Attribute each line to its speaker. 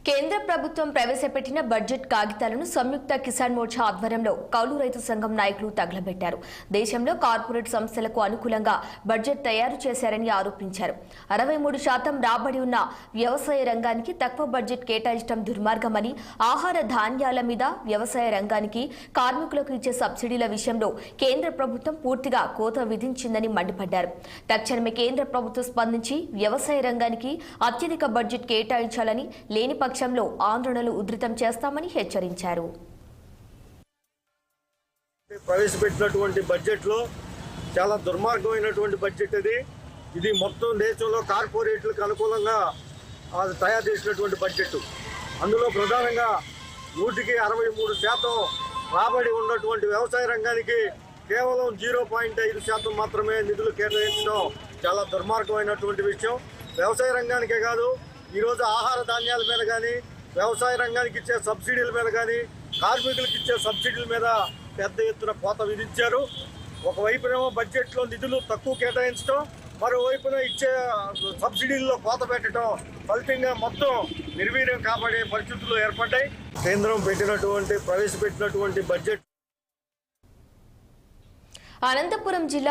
Speaker 1: కేంద్ర ప్రభుత్వం ప్రవేశపెట్టిన బడ్జెట్ కాగితాలను సంయుక్త కిసాన్ మోర్చా ఆధ్వర్యంలో కౌలు రైతు సంఘం నాయకులు తగలబెట్టారు. దేశంలో కార్పొరేట్ సంస్థలకు అనుకూలంగా బడ్జెట్ తయారు చేశారని ఆరోపించారు. 63% రాబడి ఉన్న వ్యవసాయ రంగానికి తక్కువ బడ్జెట్ కేటాయించడం దుర్మార్గమని, ఆహార ధాన్యాల మీద వ్యవసాయ రంగానికి కార్మికులకు ఇచ్చే సబ్సిడీల విషయంలో కేంద్ర ప్రభుత్వం పూర్తిగా కోత విధించిందని మండిపడ్డారు. తక్షణమే కేంద్ర ప్రభుత్వం స్పందించి వ్యవసాయ రంగానికి అత్యధిక బడ్జెట్ కేటాయించాలని, లేని పక్షంలో ఆందోళనలు ఉధృతం చేస్తామని హెచ్చరించారు.
Speaker 2: ప్రవేశపెట్టినటువంటి బడ్జెట్ లో చాలా దుర్మార్గమైనటువంటి బడ్జెట్ ఇది మొత్తం దేశంలో కార్పొరేట్లకు అనుకూలంగా తయారు చేసినటువంటి బడ్జెట్. అందులో ప్రధానంగా 63% రాబడి ఉన్నటువంటి వ్యవసాయ రంగానికి కేవలం 0.5% మాత్రమే నిధులు కేటాయించడం చాలా దుర్మార్గమైనటువంటి విషయం. వ్యవసాయ రంగానికే కాదు, ఈరోజు ఆహార ధాన్యాల మీద కానీ, వ్యవసాయ రంగానికి ఇచ్చే సబ్సిడీల మీద కానీ, కార్మికులకు ఇచ్చే సబ్సిడీల మీద పెద్ద ఎత్తున కోత విధించారు. ఒకవైపునేమో బడ్జెట్లో నిధులు తక్కువ కేటాయించడం, మరోవైపున ఇచ్చే సబ్సిడీల్లో కోత పెట్టడం ఫలితంగా మొత్తం నిర్వీర్యం కాపాడే పరిస్థితులు ఏర్పడ్డాయి. కేంద్రం ప్రవేశపెట్టినటువంటి బడ్జెట్
Speaker 1: అనంతపురం జిల్లా